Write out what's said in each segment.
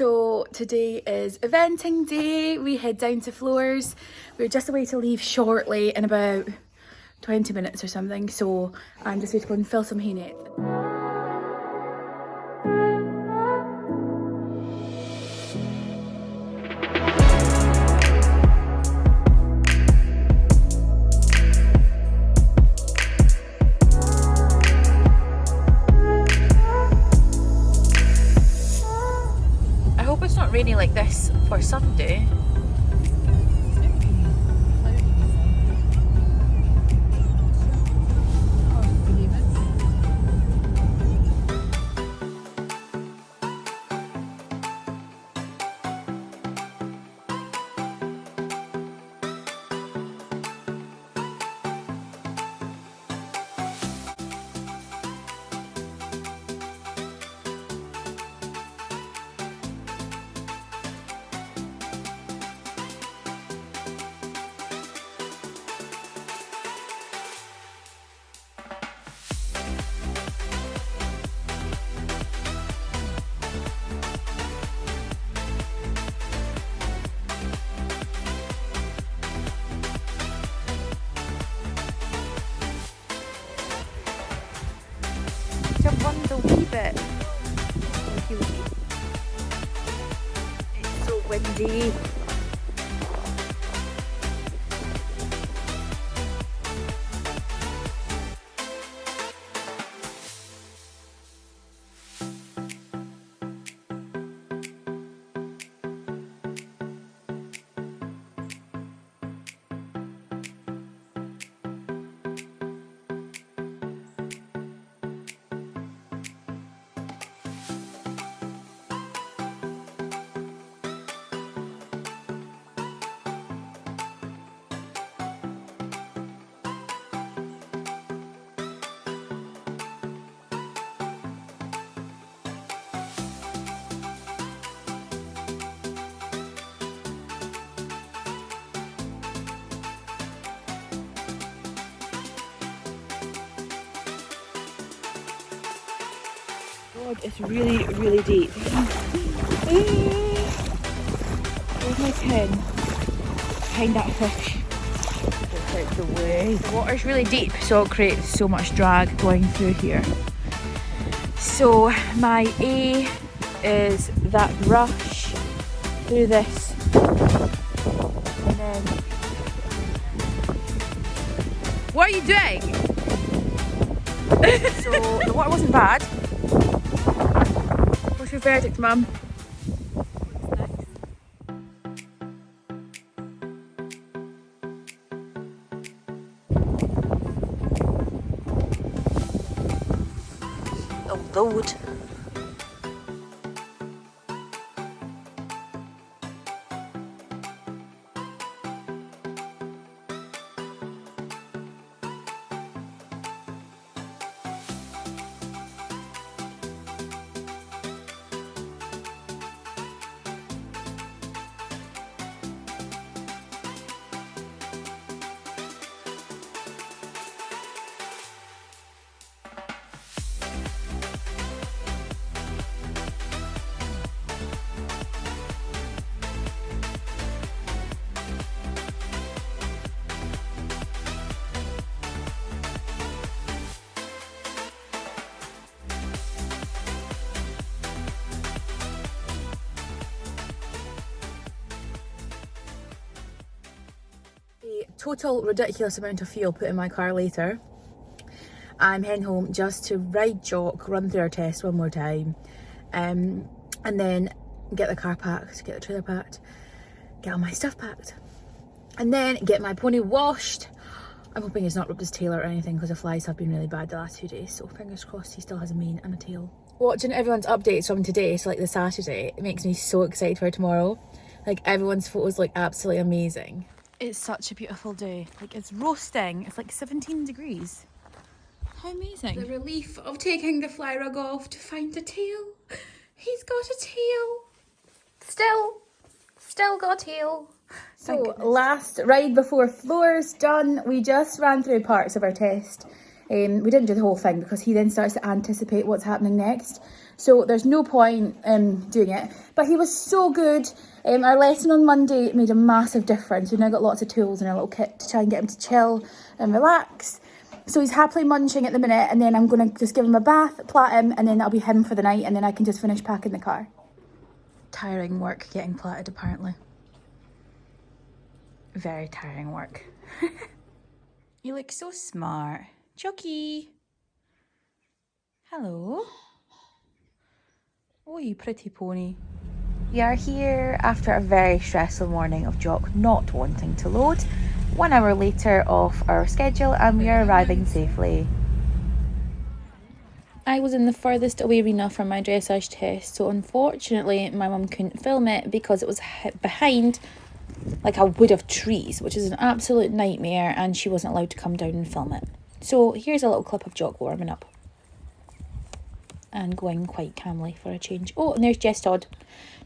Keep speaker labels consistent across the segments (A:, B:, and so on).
A: So today is eventing day. We head down to Floors. We're just away to leave shortly in about 20 minutes or something. So I'm just going to go and fill some hay nets. I hope it's not raining like this for Sunday. Jump on the wee bit. It's so windy. God, it's really, really deep. Where's my pin? Behind that fish. Just out the way. The water's really deep, so it creates so much drag going through here. So my A is that rush through this. And then... What are you doing? So the water wasn't bad. What's your verdict, Mum? Oh, Lord. Total ridiculous amount of fuel put in my car later. I'm heading home just to ride jock, run through our test one more time, and then get the car packed, get the trailer packed, get all my stuff packed, and then get my pony washed. I'm hoping he's not rubbed his tail or anything because the flies have been really bad the last few days, so fingers crossed he still has a mane and a tail. Watching everyone's updates from today, so like the Saturday, it makes me so excited for tomorrow. Like everyone's photos look absolutely amazing. It's such a beautiful day. Like it's roasting. It's like 17 degrees. How amazing. The relief of taking the fly rug off to find a tail. He's got a tail. Still got a tail. So last ride before Floors done. We just ran through parts of our test. We didn't do the whole thing because he then starts to anticipate what's happening next. So there's no point doing it. But he was so good. Our lesson on Monday made a massive difference. We've now got lots of tools in our little kit to try and get him to chill and relax. So he's happily munching at the minute, and then I'm going to just give him a bath, plait him, and then that'll be him for the night, and then I can just finish packing the car. Tiring work getting plaited, apparently. Very tiring work. You look so smart. Chucky. Hello. Oh, you pretty pony. We are here after a very stressful morning of Jock not wanting to load. 1 hour later off our schedule, and we are arriving safely. I was in the furthest away arena from my dressage test, so unfortunately my mum couldn't film it because it was behind like a wood of trees, which is an absolute nightmare, and she wasn't allowed to come down and film it. So here's a little clip of Jock warming up and going quite calmly for a change. Oh, and there's Jess Todd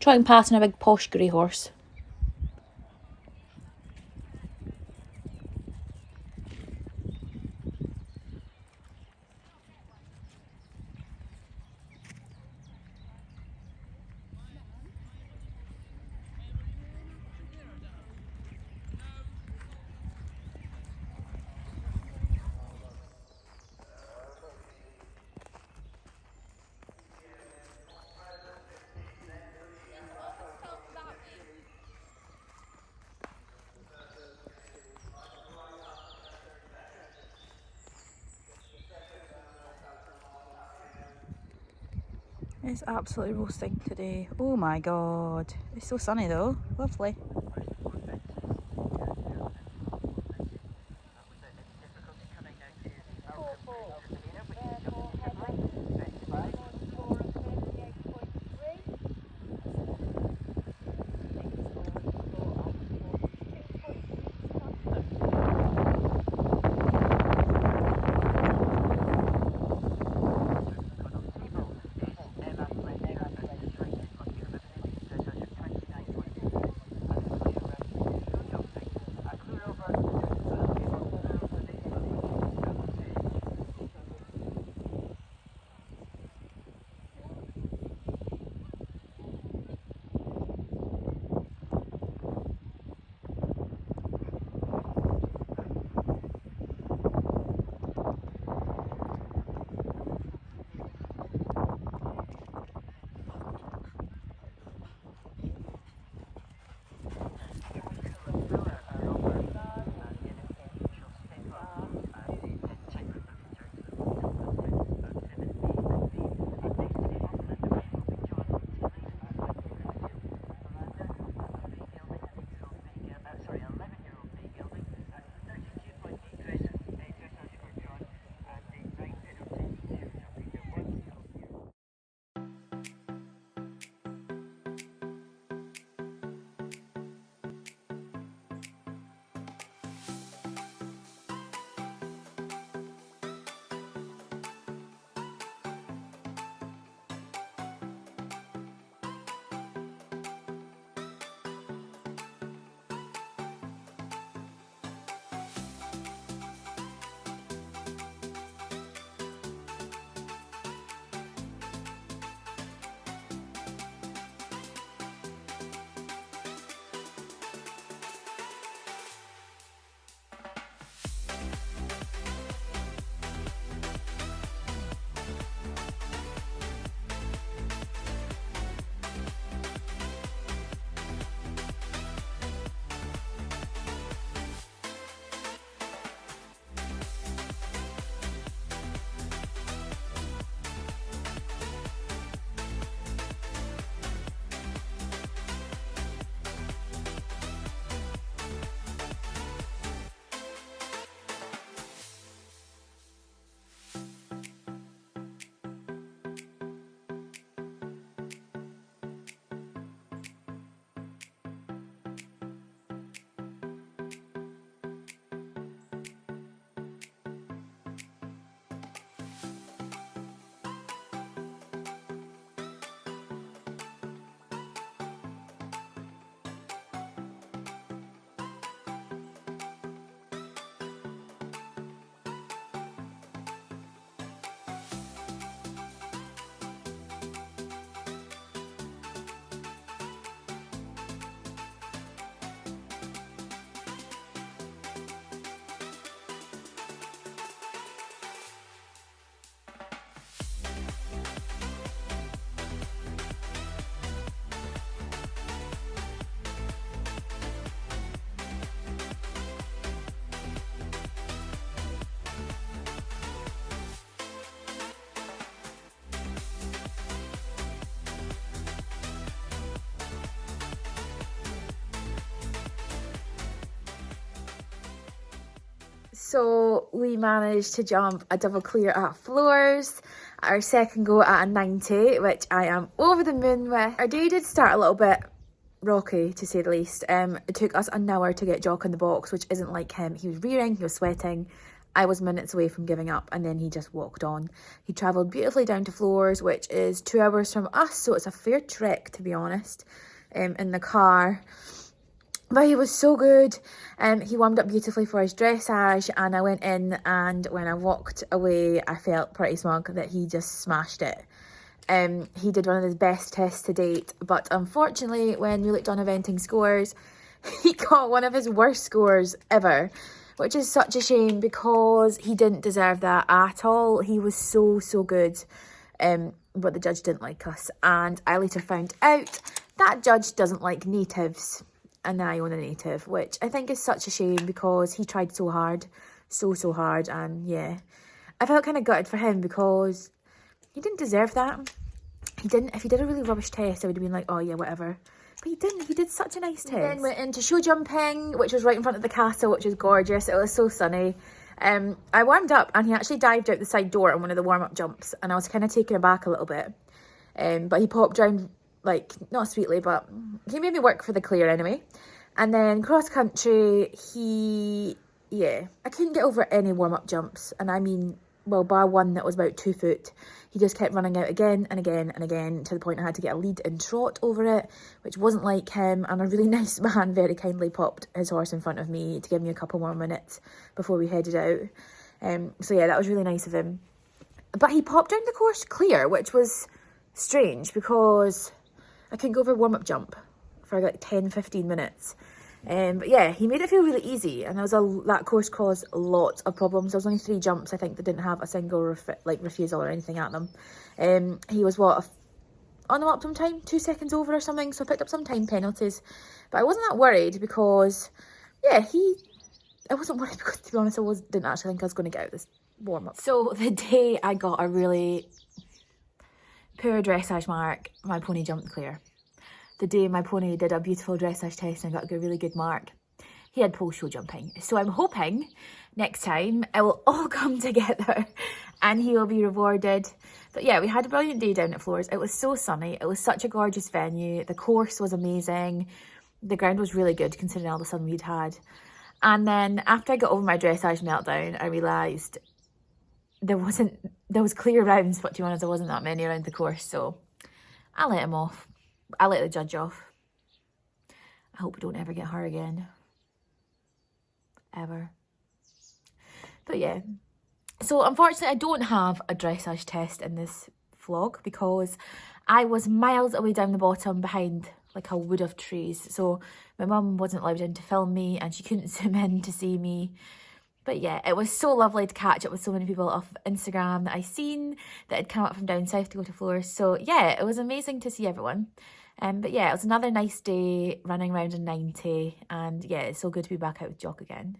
A: trotting past on a big posh grey horse. It's absolutely roasting today. Oh my god. It's so sunny though. Lovely. So we managed to jump a double clear at floors, our second go at a 90, which I am over the moon with. Our day did start a little bit rocky, to say the least. It took us an hour to get Jock in the box, which isn't like him. He was rearing, he was sweating. I was minutes away from giving up, and then he just walked on. He travelled beautifully down to floors, which is 2 hours from us, so it's a fair trek, to be honest, in the car. But he was so good. He warmed up beautifully for his dressage, and I went in, and when I walked away, I felt pretty smug that he just smashed it. He did one of his best tests to date, but unfortunately, when we looked on eventing scores, he got one of his worst scores ever, which is such a shame because he didn't deserve that at all. He was so good, but the judge didn't like us, and I later found out that judge doesn't like natives, and I own a native, which I think is such a shame because he tried so hard, so hard, and yeah, I felt kind of gutted for him because he didn't deserve that. He didn't. If he did a really rubbish test, I would have been like, oh yeah, whatever. But he didn't. He did such a nice test. Then went into show jumping, which was right in front of the castle, which was gorgeous. It was so sunny. I warmed up, and he actually dived out the side door on one of the warm-up jumps, and I was kind of taken aback a little bit. But he popped down, like, not sweetly, but he made me work for the clear anyway. And then cross country, I couldn't get over any warm-up jumps, and I mean, well, bar one that was about 2 foot. He just kept running out again and again and again, to the point I had to get a lead and trot over it, which wasn't like him. And a really nice man very kindly popped his horse in front of me to give me a couple more minutes before we headed out. So yeah, that was really nice of him. But he popped down the course clear, which was strange because I couldn't go over a warm-up jump for like 10-15 minutes. But yeah, he made it feel really easy, and that course caused lots of problems. There was only 3 jumps, I think, that didn't have a single refusal or anything at them. He was on the optimum time, 2 seconds over or something, so I picked up some time penalties. But I wasn't that worried because, yeah, I wasn't worried because, to be honest, didn't actually think I was going to get out this warm-up. So the day I got a really poor dressage mark, my pony jumped clear. The day my pony did a beautiful dressage test and got a really good mark, he had pole show jumping. So I'm hoping next time it will all come together and he will be rewarded. But yeah, we had a brilliant day down at Floors. It was so sunny. It was such a gorgeous venue. The course was amazing. The ground was really good considering all the sun we'd had. And then after I got over my dressage meltdown, I realised there was clear rounds, but to be honest, there wasn't that many around the course. So I let him off. I let the judge off. I hope we don't ever get her again. Ever. But yeah. So unfortunately, I don't have a dressage test in this vlog because I was miles away down the bottom behind like a wood of trees. So my mum wasn't allowed in to film me and she couldn't zoom in to see me. But yeah, it was so lovely to catch up with so many people off Instagram that I seen that had come up from down south to go to Floors. So yeah, it was amazing to see everyone. But yeah, it was another nice day running around in 90, and yeah, it's so good to be back out with Jock again.